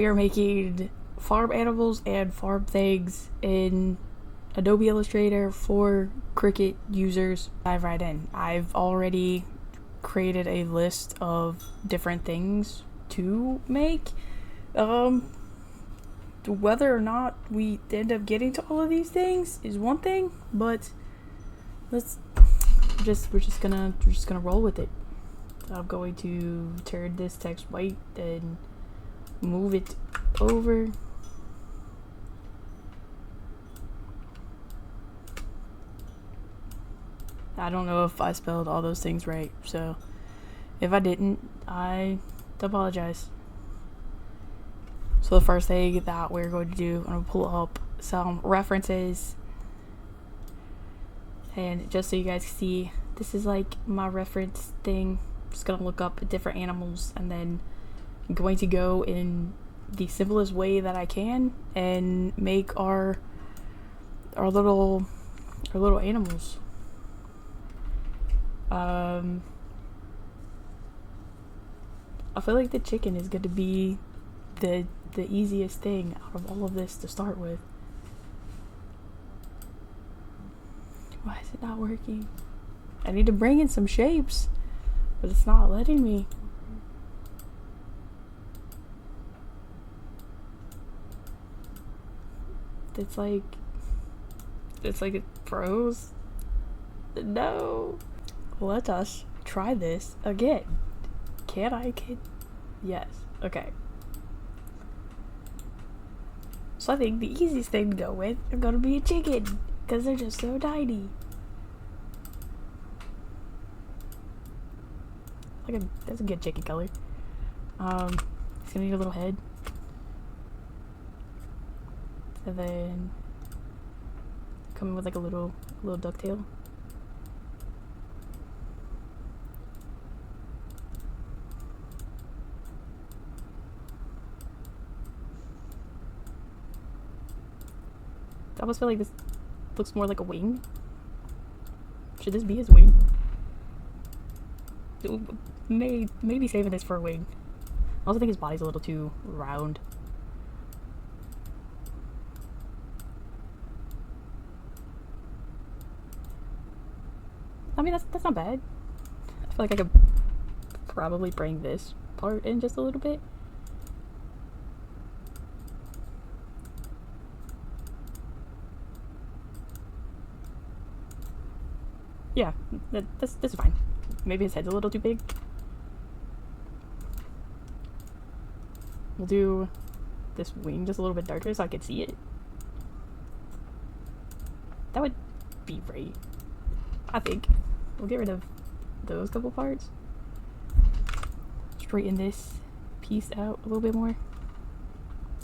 We are making farm animals and farm things in Adobe Illustrator for Cricut users. Dive right in. I've already created a list of different things to make. Whether or not we end up getting to all of these things is one thing, but we're just gonna roll with it. I'm going to turn this text white and move it over. I don't know if I spelled all those things right, so if I didn't, I apologize. So the first thing that we're going to do, I'm going to pull up some references, and just so you guys can see, this is like my reference thing. I'm just going to look up different animals, and then I'm going to go in the simplest way that I can and make our little animals. I feel like the chicken is going to be the easiest thing out of all of this to start with. Why is it not working? I need to bring in some shapes, but it's not letting me. It's like it froze. No. Let us try this again. Can I? Yes. Okay. So I think the easiest thing to go with is gonna be a chicken, because they're just so tiny. That's a good chicken color. It's gonna need a little head. And then coming with like a little ducktail. I almost feel like this looks more like a wing. Should this be his wing? Maybe saving this for a wing. I also think his body's a little too round. I mean, that's not bad. I feel like I could probably bring this part in just a little bit. Yeah, that's fine. Maybe his head's a little too big. We'll do this wing just a little bit darker so I can see it. That would be great. I think we'll get rid of those couple parts. Straighten this piece out a little bit more.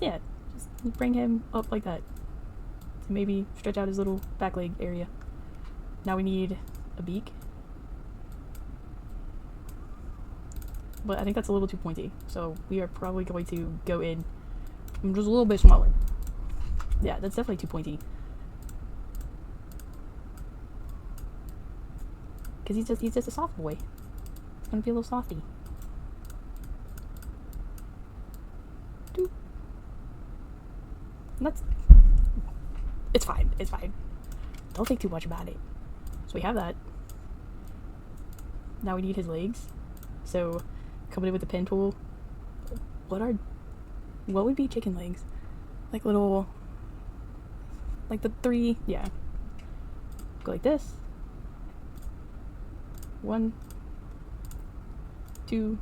Yeah, just bring him up like that. To maybe stretch out his little back leg area. Now we need a beak. But I think that's a little too pointy, so we are probably going to go in just a little bit smaller. Yeah, that's definitely too pointy. Because he's just a soft boy. It's gonna be a little softy. Doop. It's fine. It's fine. Don't think too much about it. So we have that. Now we need his legs. So coming in with the pen tool. What would be chicken legs? Like the 3, yeah. Go like this. 1, 2,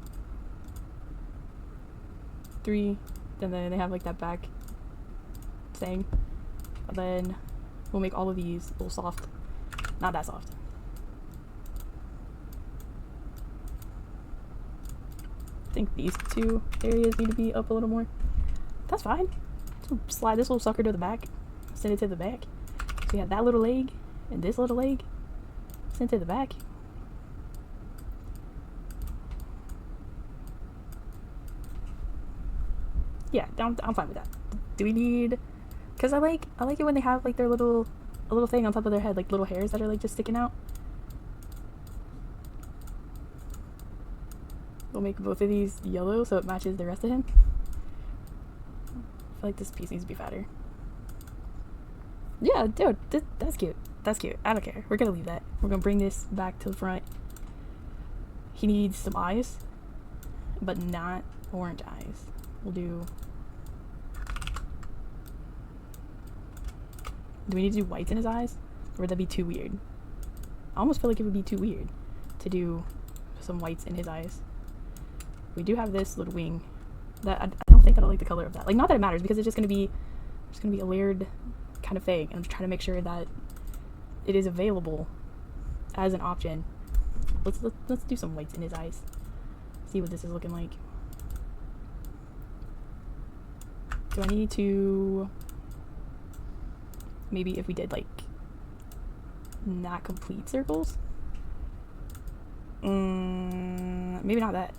3. Then they have like that back thing. And then we'll make all of these a little soft. Not that soft. I think these 2 areas need to be up a little more. That's fine. So slide this little sucker to the back. Send it to the back. So we have that little leg and this little leg. Send it to the back. Yeah, I'm fine with that. Do we need? Because I like it when they have like their little thing on top of their head, like little hairs that are like just sticking out. We'll make both of these yellow so it matches the rest of him. feel like this piece needs to be fatter. Yeah, dude, that's cute. That's cute. I don't care. We're gonna leave that. We're gonna bring this back to the front. He needs some eyes, but not orange eyes. We'll do... Do we need to do whites in his eyes? Or would that be too weird? I almost feel like it would be too weird to do some whites in his eyes. We do have this little wing. That I don't think that I like the color of that. Like, not that it matters, because it's just gonna be a layered kind of thing. And I'm trying to make sure that it is available as an option. Let's do some whites in his eyes. See what this is looking like. Do I need to... Maybe if we did, like, not complete circles? Maybe not that.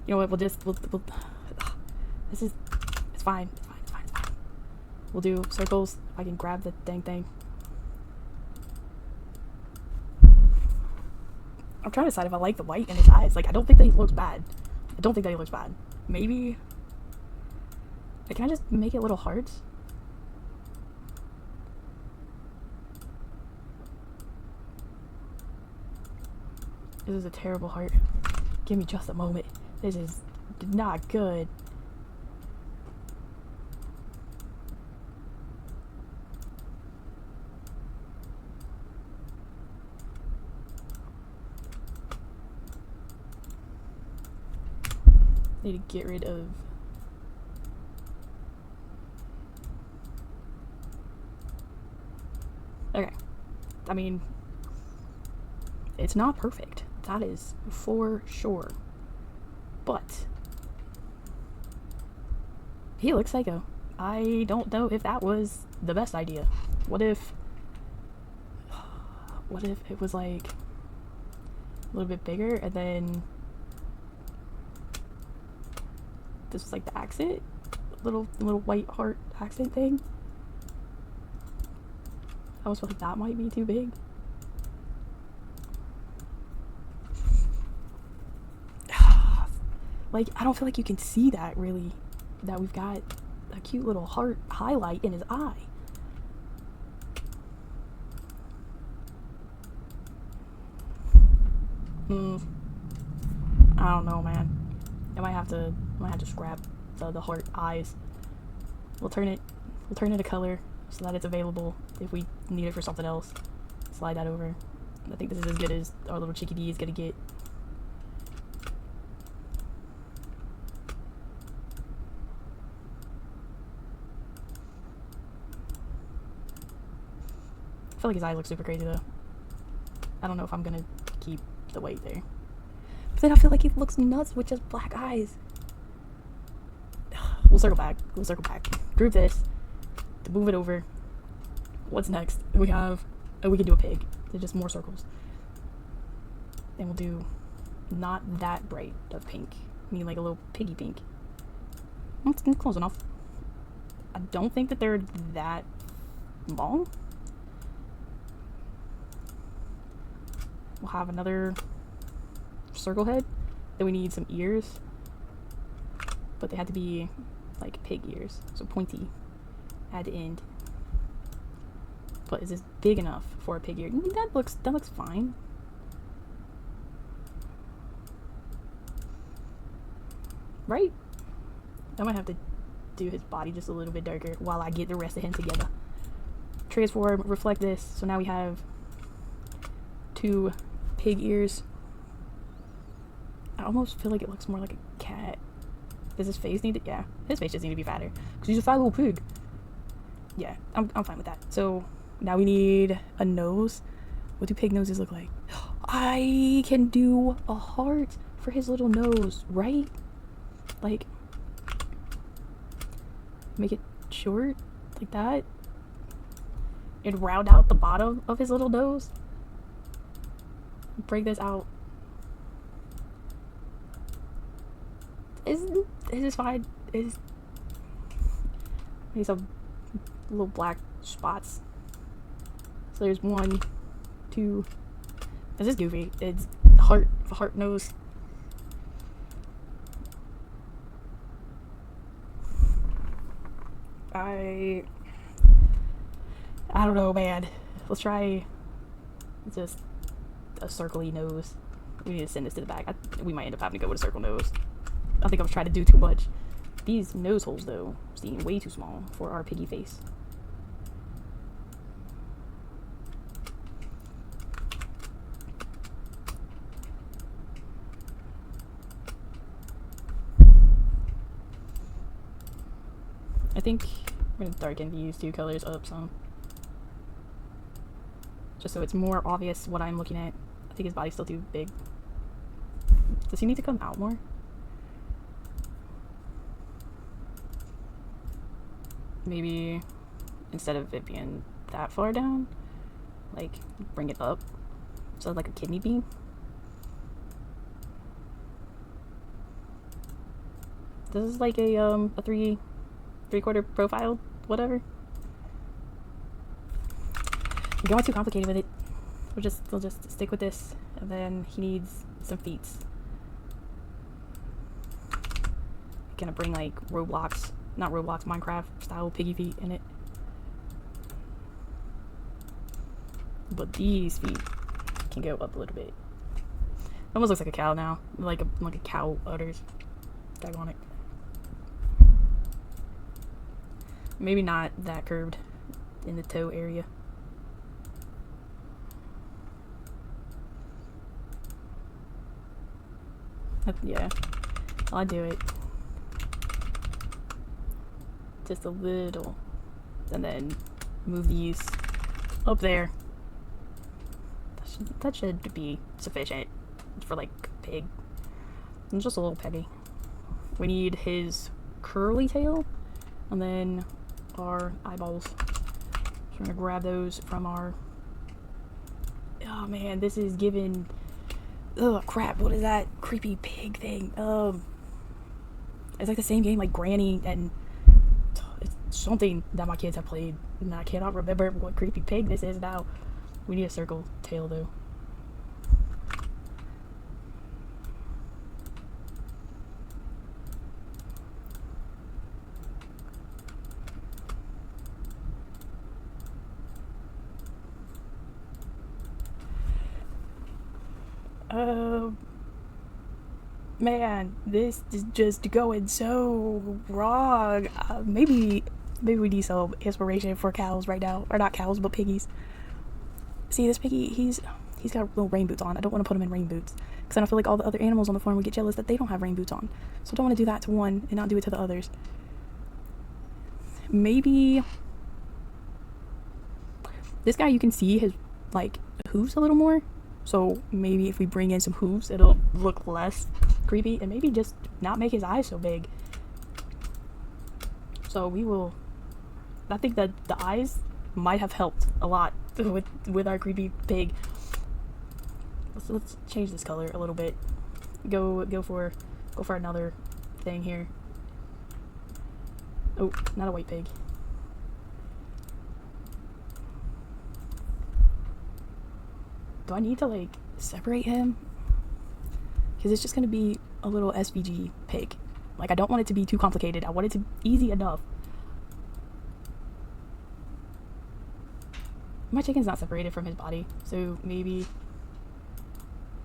You know what, we'll this is, it's fine. We'll do circles. If I can grab the dang thing. I'm trying to decide if I like the white in his eyes. Like, I don't think that he looks bad. Maybe... Like, can I just make it little hearts? This is a terrible heart. Give me just a moment. This is not good. Need to get rid of... Okay. I mean, it's not perfect. That is for sure. But he looks psycho. I don't know if that was the best idea. What if it was like a little bit bigger and then this was like the accent? Little white heart accent thing? I almost feel like that might be too big. Like, I don't feel like you can see that, really. That we've got a cute little heart highlight in his eye. I don't know, man. I might have to scrap the heart eyes. We'll turn it a color so that it's available if we need it for something else. Slide that over. I think this is as good as our little chickadee is gonna get. I feel like his eyes look super crazy though. I don't know if I'm gonna keep the white there. But then I feel like he looks nuts with just black eyes. We'll circle back. Group this. To move it over. What's next? We have... Oh, we can do a pig. They're just more circles. Then we'll do not that bright of pink. I mean, like a little piggy pink. It's close enough. I don't think that they're that long. We'll have another circle head. Then we need some ears. But they had to be like pig ears. So pointy at the end. But is this big enough for a pig ear? That looks fine. Right? I might have to do his body just a little bit darker while I get the rest of him together. Transform, reflect this. So now we have 2 pig ears. I almost feel like it looks more like a cat. Does his face need to... Yeah, his face just need to be fatter. Because he's a fat little pig. Yeah, I'm fine with that. So now we need a nose. What do pig noses look like? I can do a heart for his little nose, right? Like, make it short, like that. And round out the bottom of his little nose. Break this out. This is fine. Need some little black spots. So there's 1, 2, This is goofy. It's heart nose. I don't know, man. Let's try just a circly nose. We need to send this to the back. We might end up having to go with a circle nose. I think I was trying to do too much. These nose holes, though, seem way too small for our piggy face. I think I'm going to darken these two colors up some. Just so it's more obvious what I'm looking at. I think his body's still too big. Does he need to come out more? Maybe instead of it being that far down, like bring it up. So like a kidney bean. This is like a three-quarter profile, whatever. We're going too complicated with it. We'll just stick with this, and then he needs some feet. Gonna bring like not Roblox, Minecraft style piggy feet in it. But these feet can go up a little bit. Almost looks like a cow now, like a cow udders. Diagonic. Maybe not that curved in the toe area. Yeah, I'll do it. Just a little. And then move these up there. That should be sufficient for like pig. And just a little peggy. We need his curly tail. And then our eyeballs. So we're gonna grab those from our... Oh man, this is giving... Oh crap, what is that creepy pig thing? It's like the same game like Granny, and it's something that my kids have played, and I cannot remember what creepy pig this is now. We need a circle tail though. Man, this is just going so wrong. Maybe we need some inspiration for cows right now, or not cows, but piggies. See, this piggy, he's got little rain boots on. I don't want to put him in rain boots because then I feel like all the other animals on the farm would get jealous that they don't have rain boots on. So I don't want to do that to one and not do it to the others. Maybe this guy, you can see his like hooves a little more. So maybe if we bring in some hooves, it'll look less creepy, and maybe just not make his eyes so big. So we will... I think that the eyes might have helped a lot with our creepy pig. Let's change this color a little bit. Go for another thing here. Oh, not a white pig. Do I need to like separate him? Because it's just gonna be a little SVG pig. Like, I don't want it to be too complicated. I want it to be easy enough. My chicken's not separated from his body, so maybe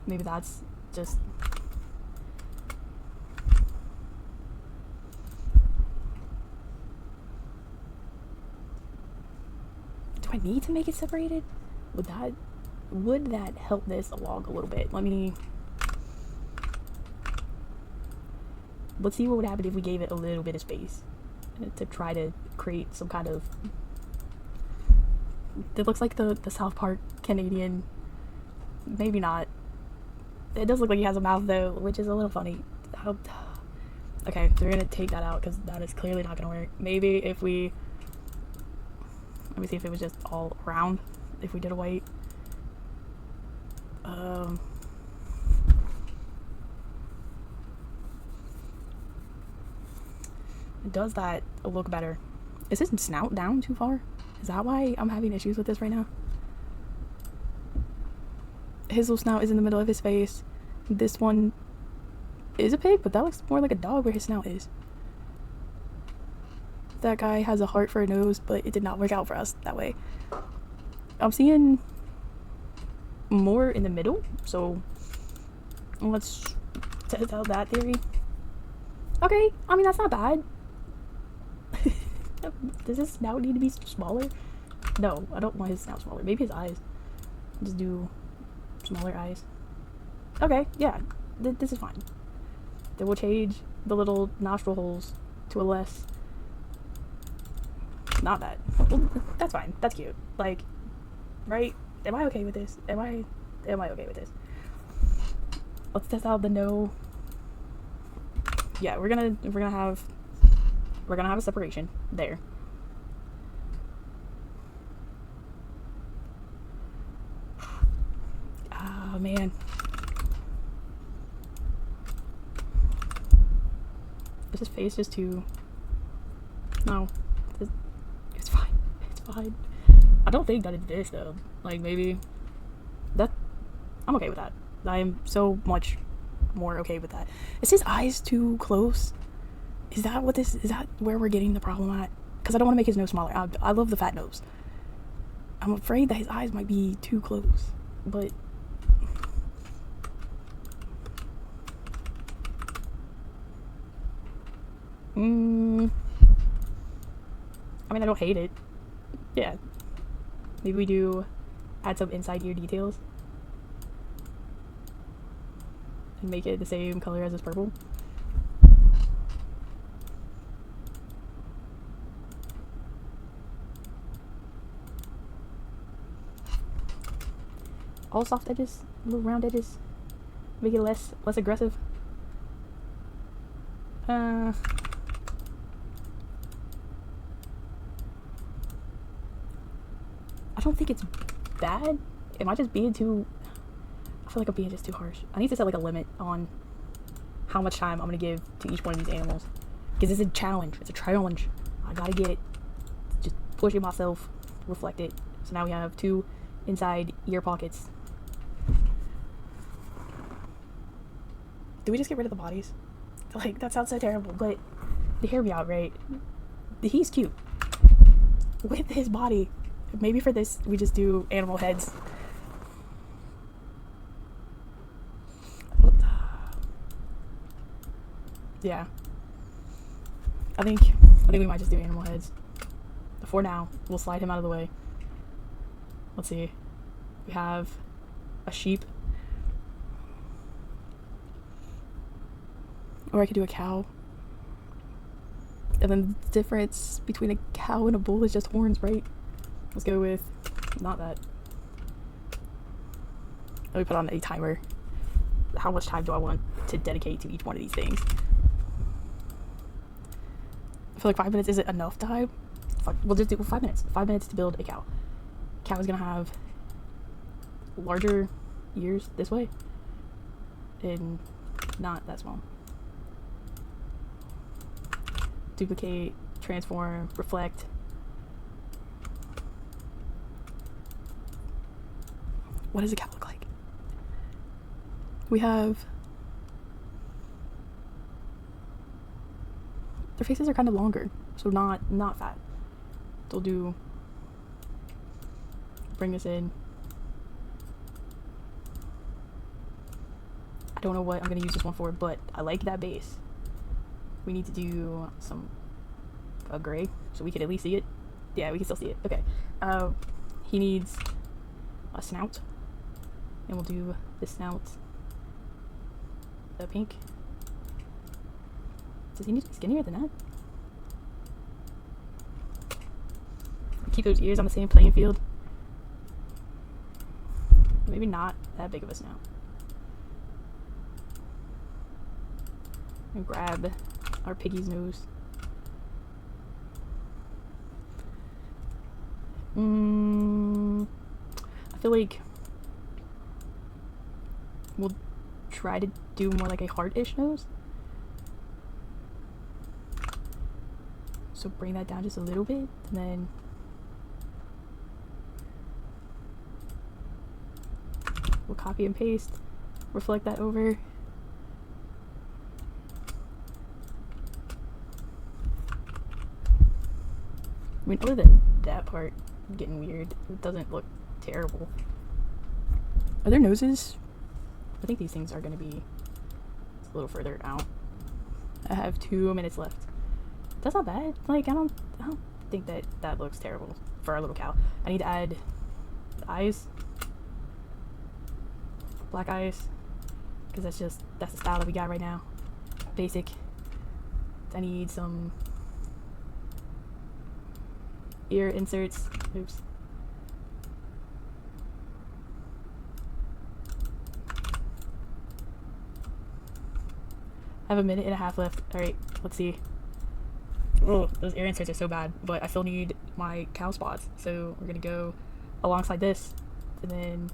that's just... Do I need to make it separated? Would that help this along a little bit? Let's see what would happen if we gave it a little bit of space to try to create some kind of... It looks like the South Park Canadian. Maybe not. It does look like he has a mouth though, which is a little funny. Okay, so we're gonna take that out because that is clearly not gonna work. Maybe if we... Let me see if it was just all round. If we did a white... Does that look better? Is his snout down too far? Is that why I'm having issues with this right now? his little snout is in the middle of his face. This one is a pig, but that looks more like a dog where his snout is. That guy has a heart for a nose, but it did not work out for us that way. I'm seeing more in the middle, so let's test out that theory. Okay, I mean, that's not bad. Does his snout need to be smaller? No, I don't want his snout smaller. Maybe his eyes. Just do smaller eyes. Okay, yeah, this is fine. Then we'll change the little nostril holes to a less... Not that. Well, that's fine. That's cute. Like, right? Am I okay with this? Am I okay with this? Let's test out the no. Yeah, we're gonna have a separation there. Oh man. Is his face just too... No. It's fine. It's fine. I don't think that it's this though. Like maybe that... I'm okay with that. I am so much more okay with that. Is his eyes too close? Is that what this... Is that where we're getting the problem at? Because I don't want to make his nose smaller. I love the fat nose. I'm afraid that his eyes might be too close. But... I mean, I don't hate it. Yeah. Maybe we do add some inside ear details. And make it the same color as this purple. All soft edges, little round edges. Make it less aggressive. I don't think it's bad. Am I just being too... I feel like I'm being just too harsh. I need to set like a limit on how much time I'm gonna give to each one of these animals. Because it's a challenge. It's a challenge. I gotta get it. Just pushing myself. Reflect it. So now we have 2 inside ear pockets. Do we just get rid of the bodies? Like, that sounds so terrible, but hear me out, right? He's cute. With his body. Maybe for this, we just do animal heads. Yeah. I think we might just do animal heads. For now, we'll slide him out of the way. Let's see. We have a sheep. Or I could do a cow. And then the difference between a cow and a bull is just horns, right? Let's go with not that. Let me put on a timer. How much time do I want to dedicate to each one of these things? I feel like 5 minutes isn't enough time. We'll just do 5 minutes. 5 minutes to build a cow. Cow is gonna have larger ears this way and not that small. Duplicate, transform, reflect. What does a cow look like? We have... Their faces are kind of longer, so not fat. They'll do... Bring this in. I don't know what I'm gonna use this one for, but I like that base. We need to do some... a gray, so we can at least see it. Yeah, we can still see it. Okay. He needs a snout. And we'll do the snout. The pink. Does he need to be skinnier than that? Keep those ears on the same playing field. Maybe not that big of a snout. And grab our piggy's nose. I feel like we'll try to do more like a heart-ish nose. So bring that down just a little bit, and then we'll copy and paste, reflect that over. I mean, other than that part getting weird, it doesn't look terrible. Are there noses? I think these things are gonna be a little further out. I have 2 minutes left. That's not bad. Like, I don't think that looks terrible for our little cow. I need to add eyes. Black eyes. Because that's the style that we got right now. Basic. I need some ear inserts. Oops. I have 1.5 minutes left. Alright, let's see. Oh, those ear inserts are so bad, but I still need my cow spots. So we're gonna go alongside this, and then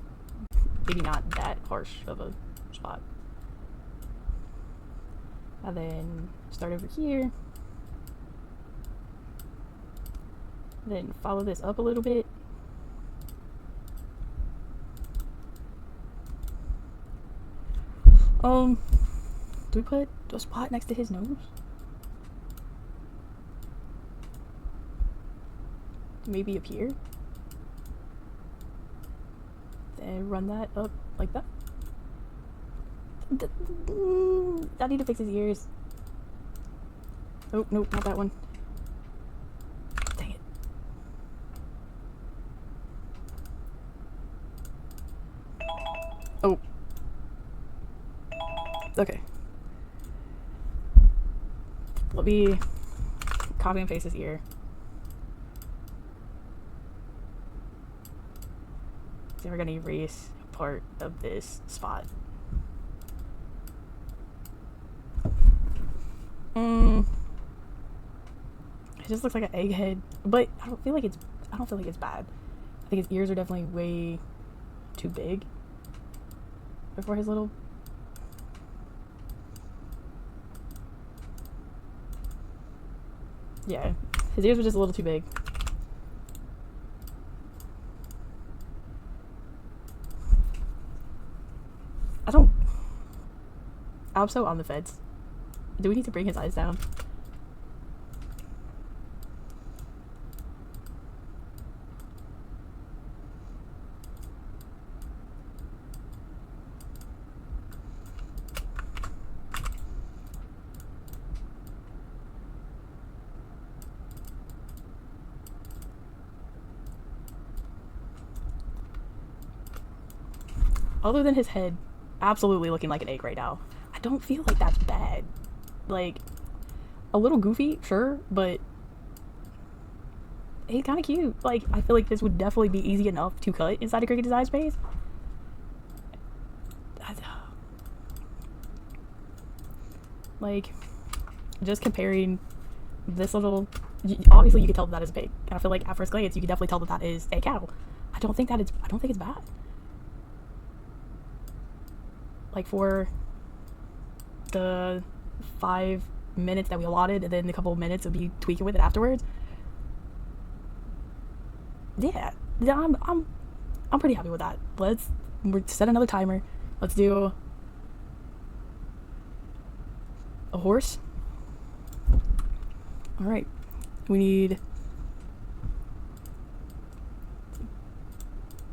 maybe not that harsh of a spot. And then start over here. Then follow this up a little bit. Do we put a spot next to his nose? Maybe up here? Then run that up like that. I need to fix his ears. Oh, nope, not that one. Dang it. Oh. Okay. Let me copy and paste his ear. So we're gonna erase part of this spot. It just looks like an egghead, but I don't feel like it's bad. I think his ears are definitely way too big for his little. Yeah, his ears were just a little too big. I'm so on the fence. Do we need to bring his eyes down? Other than his head absolutely looking like an egg right now, I don't feel like that's bad. Like, a little goofy, sure, but he's kind of cute. Like, I feel like this would definitely be easy enough to cut inside of Cricut Design Space. Like, just comparing this little, obviously you can tell that is big, and I feel like at first glance you can definitely tell that is a cow. I don't think it's bad. Like, for the 5 minutes that we allotted, and then a couple of minutes of me tweaking with it afterwards. Yeah, I'm pretty happy with that. We'll set another timer. Let's do a horse. All right, we need.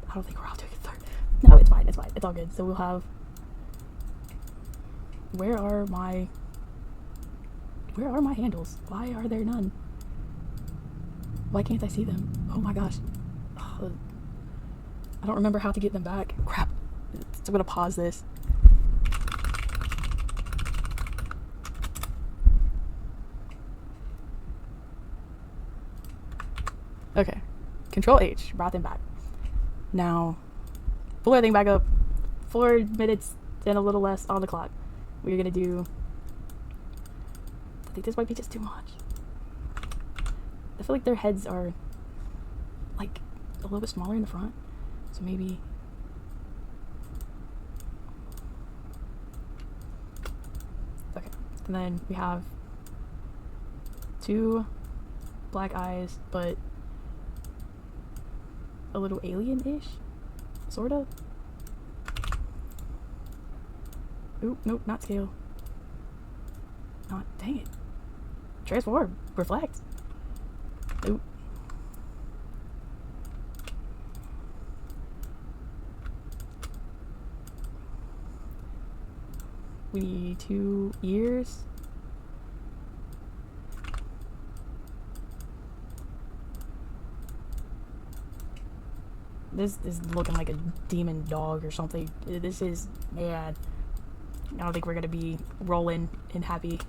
I don't think we're all doing it third. No, it's fine. It's all good. So we'll have. Where are my handles? Why are there none? Why can't I see them? Oh my gosh. Ugh. I don't remember how to get them back. Crap. I'm gonna pause this. Okay. Control H. Brought them back. Now, pull everything back up. 4 minutes and a little less on the clock. We're gonna do. I think this might be just too much. I feel like their heads are like a little bit smaller in the front, so maybe. Okay, and then we have 2 black eyes, but a little alien-ish, sort of. Oop, nope, not scale. Not, dang it. Transform, reflect. Oop. We need 2 ears. This is looking like a demon dog or something. This is, man. I don't think we're gonna be rolling and happy.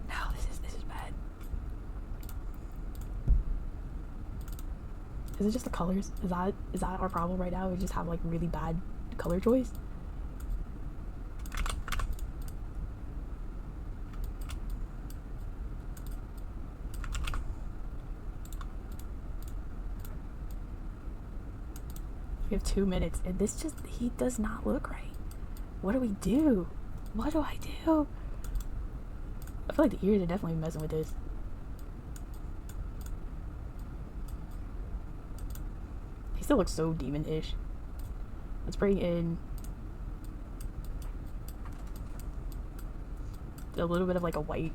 No, this is bad. Is it just the colors? Is that our problem right now? We just have like really bad color choice? We have 2 minutes, and he does not look right. What do we do? What do I do? I feel like the ears are definitely messing with this. He still looks so demon-ish. Let's bring in a little bit of like a white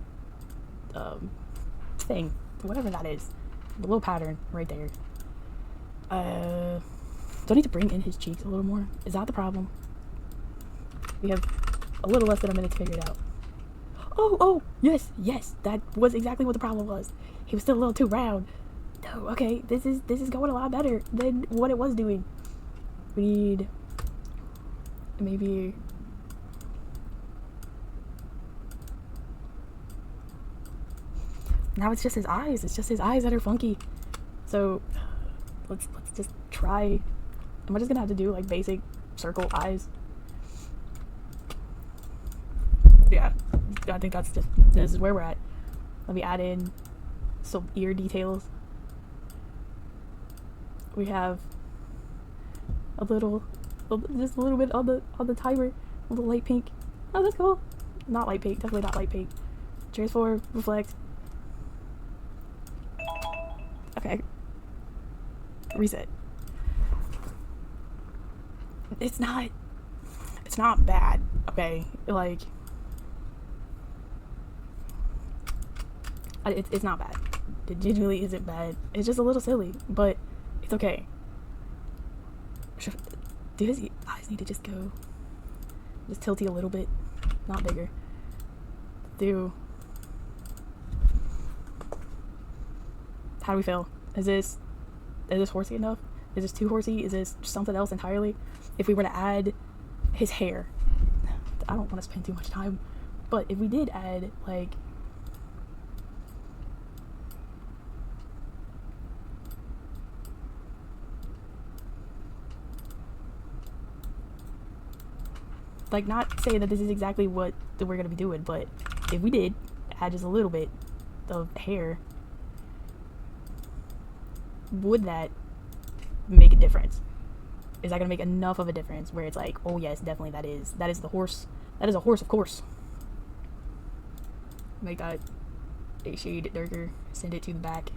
thing, whatever that is. The little pattern right there. Do I need to bring in his cheeks a little more? Is that the problem? We have a little less than a minute to figure it out. Oh, yes, that was exactly what the problem was. He was still a little too round. No, okay, this is going a lot better than what it was doing. We need maybe now it's just his eyes. It's just his eyes that are funky. So let's just try. Am I just gonna have to do like basic circle eyes? Yeah, I think this is where we're at. Let me add in some ear details. We have just a little bit on the timer, a little light pink. Oh, that's cool. Not light pink, definitely not light pink. Transform, reflect. Okay. Reset. It's not bad, okay? Like, it's not bad. It genuinely isn't bad. It's just a little silly, but it's okay. Do his eyes need to just go just tilty a little bit, not bigger? How do we feel? Is this horsey enough? Is this too horsey? Is this something else entirely? If we were to add his hair, I don't want to spend too much time, but if we did add like not say that this is exactly what we're gonna be doing, but if we did add just a little bit of hair, would that make a difference? Is that gonna make enough of a difference where it's like, oh yes, definitely that is the horse. That is a horse, of course. Make that a shade darker, send it to the back.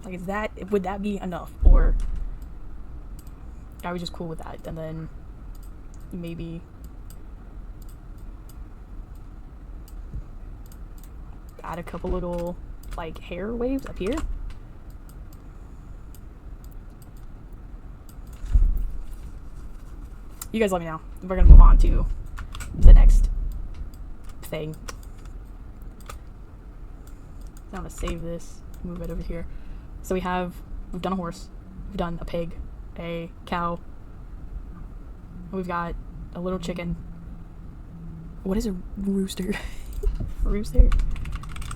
Like, would that be enough, or are we just cool with that? And then maybe add a couple little like hair waves up here. You guys let me know. We're gonna move on to the next thing. So I'm gonna save this, move it over here. So we've done a horse, we've done a pig, a cow, we've got a little chicken. What is a rooster? Rooster?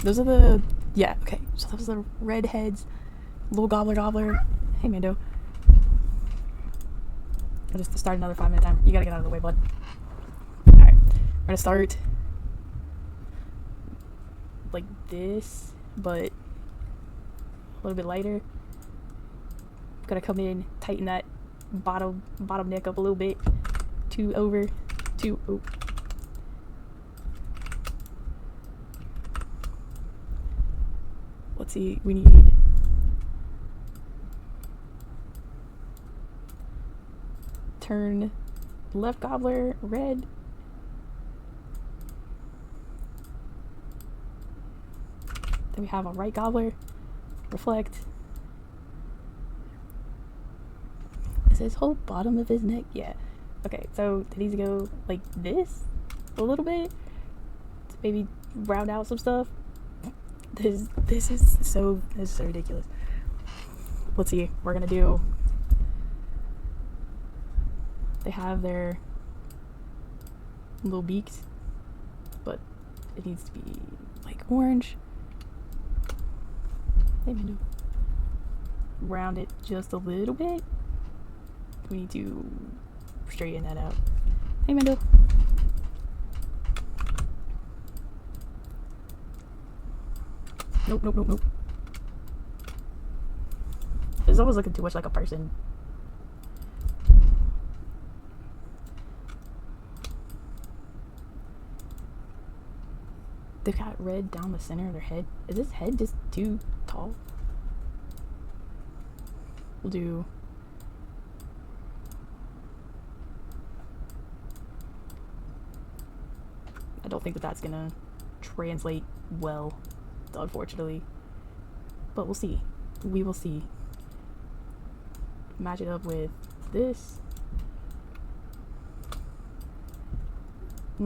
Those are the, yeah, okay. So those are the redheads, little gobbler. Hey, Mando. I'll just start another 5-minute timer. You gotta get out of the way, bud. Alright, we're gonna start like this, but a little bit lighter. Gotta come in, tighten that bottom neck up a little bit. Two over. Two. Oh. Let's see. We need. Turn left gobbler red. Then we have a right gobbler. Reflect. Is his whole bottom of his neck? Yeah. Okay, so it needs to go like this a little bit to maybe round out some stuff. This is so ridiculous. Let's see. We're gonna do. They have their little beaks, but it needs to be like orange. Maybe do round it just a little bit. We need to straighten that out. Hey, Mendo. Nope. It's always looking too much like a person. They've got red down the center of their head. Is this head just too tall? We'll do. I don't think that that's gonna translate well, unfortunately. But we'll see. We will see. Match it up with this. I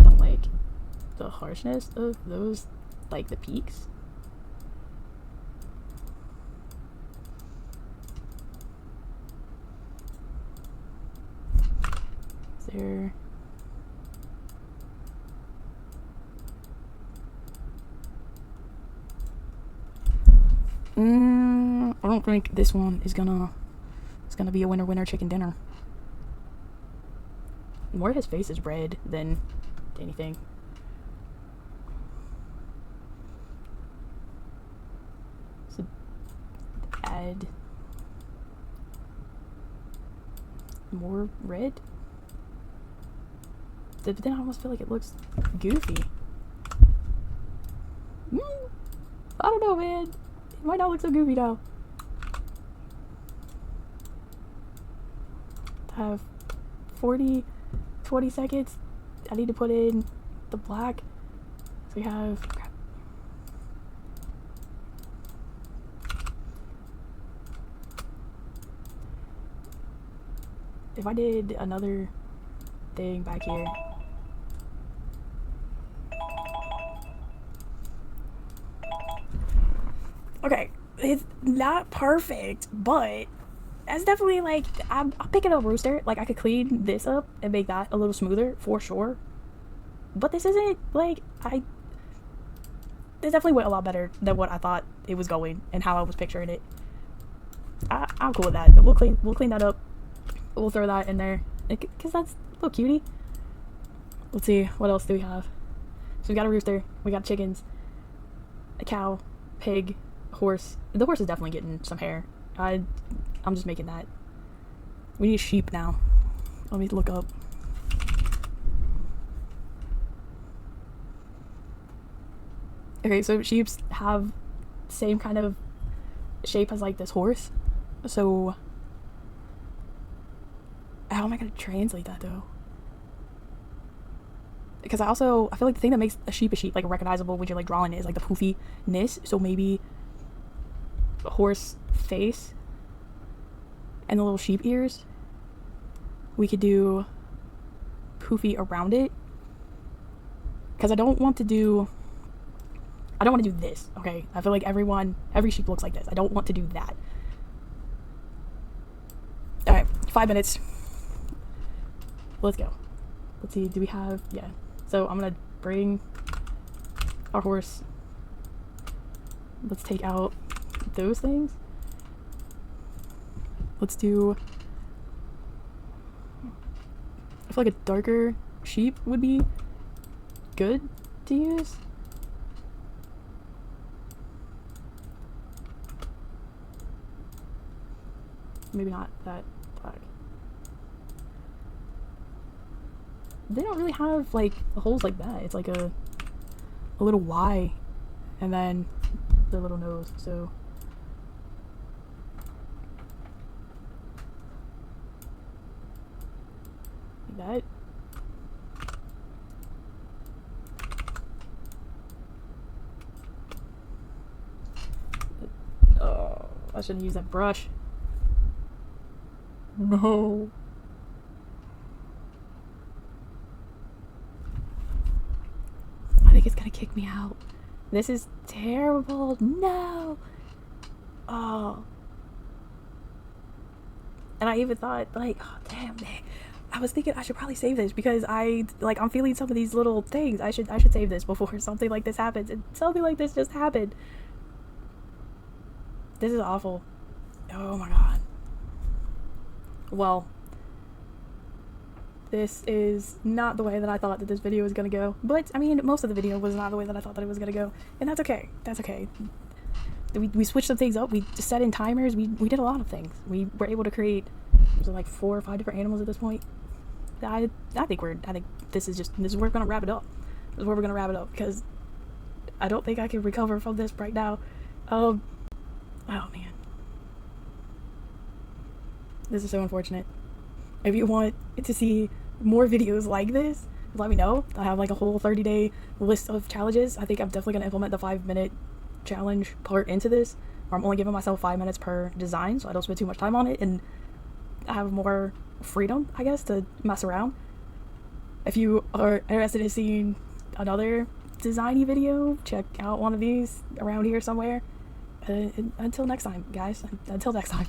don't like the harshness of those, like the peaks. Is there... I don't think this one is gonna be a winner chicken dinner. More his face is red than anything. So add more red. But then I almost feel like it looks goofy. I don't know, man. It might not look so goofy now. I have 20 seconds. I need to put in the black. So we have... Crap. If I did another thing back here... Okay, it's not perfect, but that's definitely like, I'm picking up rooster. Like, I could clean this up and make that a little smoother for sure. But this isn't like, this definitely went a lot better than what I thought it was going and how I was picturing it. I'm cool with that. We'll clean that up. We'll throw that in there because that's a little cutie. Let's see, what else do we have? So we got a rooster, we got chickens, a cow, pig, horse. The horse is definitely getting some hair. I'm just making that. We need sheep now. Let me look up. Okay, so sheeps have same kind of shape as like this horse. So how am I gonna translate that though? Because I feel like the thing that makes a sheep, like recognizable when you're like drawing it, is like the poofiness. So maybe a horse face and the little sheep ears. We could do poofy around it. Because I don't want to do this, okay? I feel like every sheep looks like this. I don't want to do that. Alright, 5 minutes. Let's go. Let's see, do we have... Yeah. So I'm gonna bring our horse. Let's take out those things. Let's do... I feel like a darker sheep would be good to use. Maybe not that black. They don't really have like holes like that. It's like a little Y and then the little nose. So like that. Oh, I shouldn't use that brush. No. I think it's gonna kick me out. This is terrible. No. Oh. And I even thought, like, oh damn, man. I was thinking I should probably save this because I'm feeling some of these little things. I should save this before something like this happens. And something like this just happened. This is awful. Oh my god. Well, this is not the way that I thought that this video was gonna go. But, I mean, most of the video was not the way that I thought that it was gonna go. And that's okay. That's okay. We switched some things up. We set in timers. We did a lot of things. We were able to create, was it like 4 or 5 different animals at this point? I think this is where we're gonna wrap it up. This is where we're gonna wrap it up because I don't think I can recover from this right now. Oh man. This is so unfortunate. If you want to see more videos like this, let me know. I have like a whole 30-day list of challenges. I think I'm definitely going to implement the 5-minute challenge part into this, where I'm only giving myself 5 minutes per design so I don't spend too much time on it and I have more freedom, I guess, to mess around. If you are interested in seeing another designy video, check out one of these around here somewhere. Until next time, guys. Until next time.